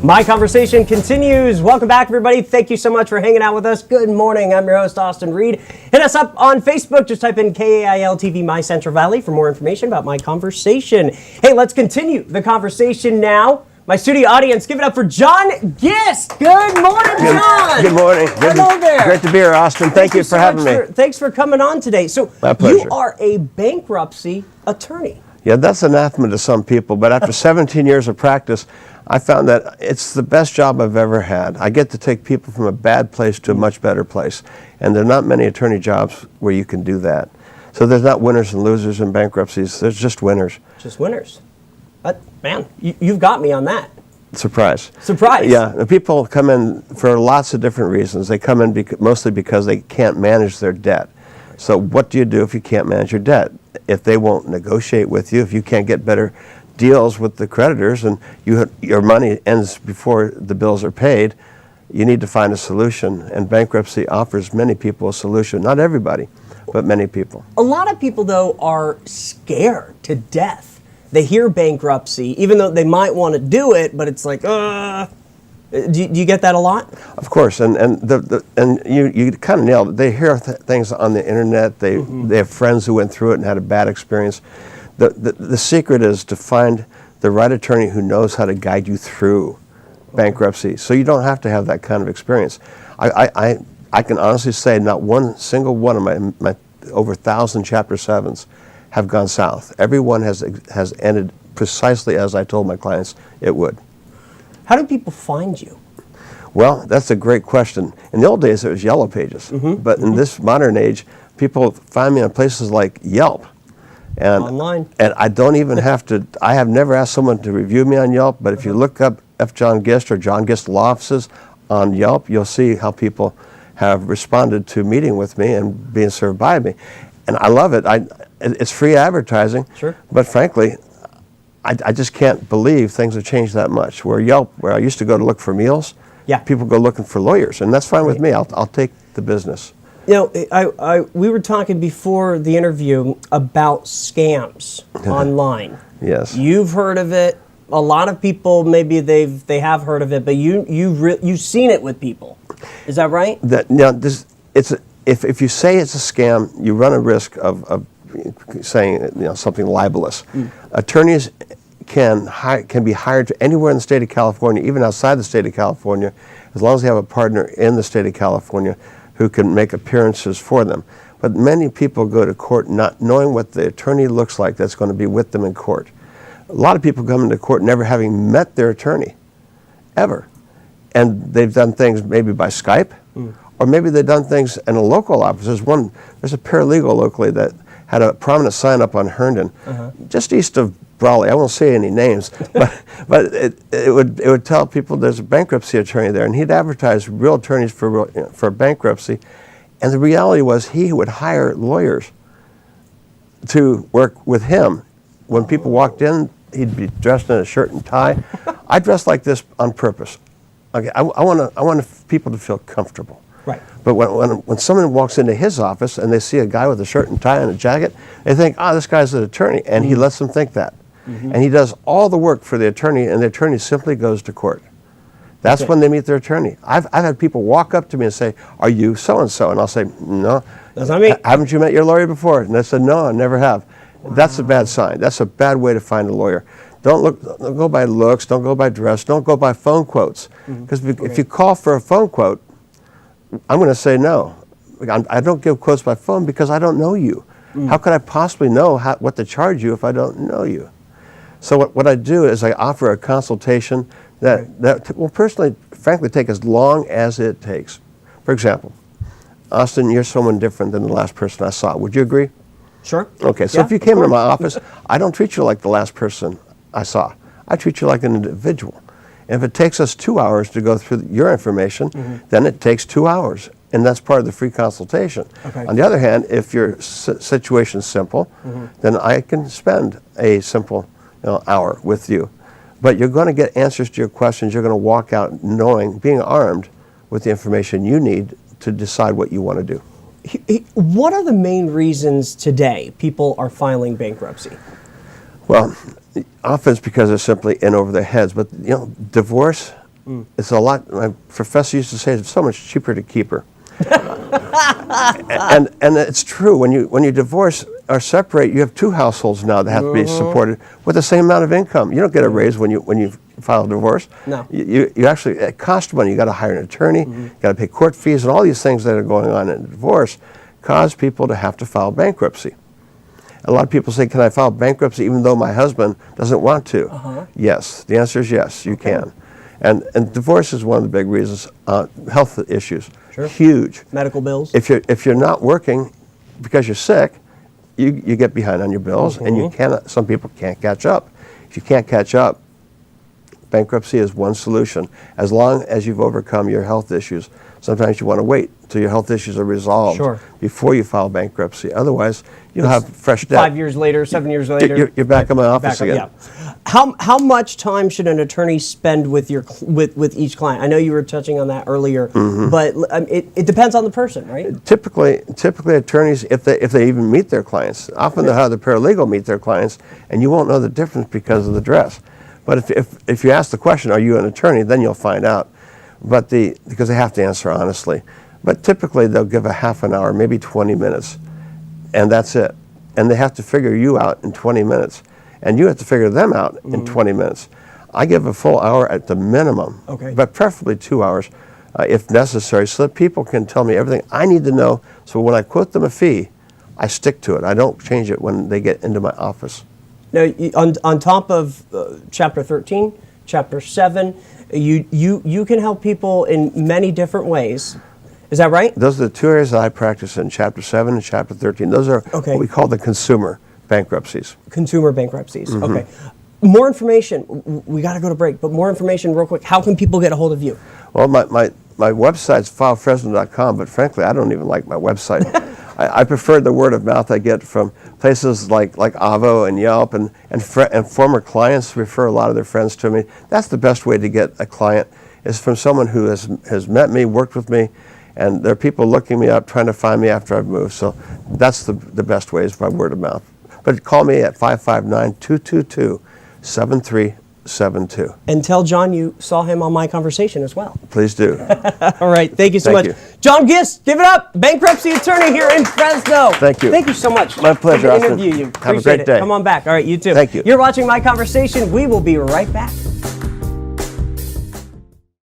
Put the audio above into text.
My conversation continues. Welcome back, everybody. Thank you so much for hanging out with us. Good morning. I'm your host, Austin Reed. Hit us up on Facebook. Just type in KAIL-TV My Central Valley for more information about my conversation. Hey, let's continue the conversation now. My studio audience, give it up for John Gist. Good morning, John. Good morning. Hello there. Great to be here, Austin. Thank you for having me. Thanks for coming on today. So, my pleasure. You are a bankruptcy attorney. Yeah, that's anathema to some people, but after 17 years of practice, I found that it's the best job I've ever had. I get to take people from a bad place to a much better place, and there are not many attorney jobs where you can do that. So there's not winners and losers in bankruptcies. There's just winners. Just winners. But, man, you've got me on that. Surprise. Surprise. Yeah, and people come in for lots of different reasons. They come in mostly because they can't manage their debt. So what do you do if you can't manage your debt? If they won't negotiate with you, if you can't get better deals with the creditors and your money ends before the bills are paid, you need to find a solution. And bankruptcy offers many people a solution. Not everybody, but many people. A lot of people, though, are scared to death. They hear bankruptcy, even though they might want to do it, but it's like, do you get that a lot? Of course, and you kind of nailed it. They hear things on the internet. They have friends who went through it and had a bad experience. The secret is to find the right attorney who knows how to guide you through bankruptcy, so you don't have to have that kind of experience. I can honestly say not one single one of my over 1,000 Chapter 7s have gone south. Every one has ended precisely as I told my clients it would. How do people find you? Well, that's a great question. In the old days, it was Yellow Pages. But in this modern age, people find me on places like Yelp. And online. And I don't even have to, I have never asked someone to review me on Yelp, but if you look up F. John Gist or John Gist Law Offices on Yelp, you'll see how people have responded to meeting with me and being served by me. And I love it. It's free advertising. Sure. But frankly, I just can't believe things have changed that much. Where Yelp, where I used to go to look for meals, people go looking for lawyers, and that's fine with me. I'll take the business. You know, we were talking before the interview about scams online. Yes. You've heard of it. A lot of people, maybe they have heard of it, but you've seen it with people. Is that right? If you say it's a scam, you run a risk of saying something libelous. Attorneys can be hired to anywhere in the state of California, even outside the state of California, as long as they have a partner in the state of California who can make appearances for them. But many people go to court not knowing what the attorney looks like that's going to be with them in court. A lot of people come into court never having met their attorney, ever. And they've done things maybe by Skype, or maybe they've done things in a local office. There's a paralegal locally that had a prominent sign up on Herndon, just east of Brawley. I won't say any names, but it would tell people there's a bankruptcy attorney there, and he'd advertise real attorneys for bankruptcy. And the reality was he would hire lawyers to work with him. When people walked in, he'd be dressed in a shirt and tie. I dress like this on purpose. Okay, I want people to feel comfortable. Right. But when someone walks into his office and they see a guy with a shirt and tie and a jacket, they think, this guy's an attorney, and he lets them think that. And he does all the work for the attorney, and the attorney simply goes to court. That's when they meet their attorney. I've had people walk up to me and say, "Are you so-and-so?" And I'll say, "No." That's not me. Haven't you met your lawyer before? And they said, "No, I never have." Wow. That's a bad sign. That's a bad way to find a lawyer. Don't go by looks, don't go by dress, don't go by phone quotes. Because if you call for a phone quote, I'm going to say no. I don't give quotes by phone because I don't know you. How could I possibly know what to charge you if I don't know you? So what I do is I offer a consultation that will personally, frankly, take as long as it takes. For example, Austin, you're someone different than the last person I saw. Would you agree? Sure. Okay, so if you came into my office, I don't treat you like the last person I saw. I treat you like an individual. And if it takes us 2 hours to go through your information, then it takes 2 hours. And that's part of the free consultation. Okay. On the other hand, if your situation's simple, then I can spend a simple hour with you. But you're going to get answers to your questions. You're going to walk out being armed with the information you need to decide what you want to do. What are the main reasons today people are filing bankruptcy? Well, often it's because they're simply in over their heads. But divorce It's a lot. My professor used to say it's so much cheaper to keep her. and it's true. When you divorce or separate, you have two households now that have to be supported with the same amount of income. You don't get a raise when you file a divorce. No. You actually, it costs money. You got to hire an attorney. You got to pay court fees, and all these things that are going on in a divorce cause people to have to file bankruptcy. A lot of people say, "Can I file bankruptcy even though my husband doesn't want to?" Yes. The answer is yes. You can. And divorce is one of the big reasons. Health issues, huge. Medical bills. If you're not working because you're sick, you get behind on your bills, and you cannot. Some people can't catch up. If you can't catch up, bankruptcy is one solution. As long as you've overcome your health issues, sometimes you want to wait till your health issues are resolved before you file bankruptcy. Otherwise, you'll have fresh debt. 5 years later, 7 years later, you're back in my office again. Yeah. How much time should an attorney spend with with each client? I know you were touching on that earlier, but it depends on the person, right? Typically attorneys, if they even meet their clients, often they'll have the paralegal meet their clients, and you won't know the difference because of the dress. But if you ask the question, "Are you an attorney?" then you'll find out. But because they have to answer honestly. But typically they'll give a half an hour, maybe 20 minutes, and that's it. And they have to figure you out in 20 minutes, and you have to figure them out in 20 minutes. I give a full hour at the minimum, but preferably 2 hours if necessary, so that people can tell me everything I need to know. So when I quote them a fee, I stick to it. I don't change it when they get into my office. Now, on top of Chapter 13, Chapter 7, you can help people in many different ways. Is that right? Those are the two areas that I practice in, Chapter 7 and Chapter 13. Those are what we call the consumer bankruptcies. Consumer bankruptcies. Okay. More information. We got to go to break, but more information real quick. How can people get a hold of you? Well, my website's filefresno.com, but frankly, I don't even like my website. I prefer the word of mouth I get from places like Avo and Yelp, and former clients refer a lot of their friends to me. That's the best way to get a client, is from someone who has met me, worked with me, and there are people looking me up, trying to find me after I've moved. So that's the best way, is by word of mouth. But call me at 559-222-7372. And tell John you saw him on My Conversation as well. Please do. All right. Thank you so much. John Gist, give it up. Bankruptcy attorney here in Fresno. Thank you. Thank you so much. My pleasure, to Austin. interview you. Have a great day. Come on back. All right, you too. Thank you. You're watching My Conversation. We will be right back.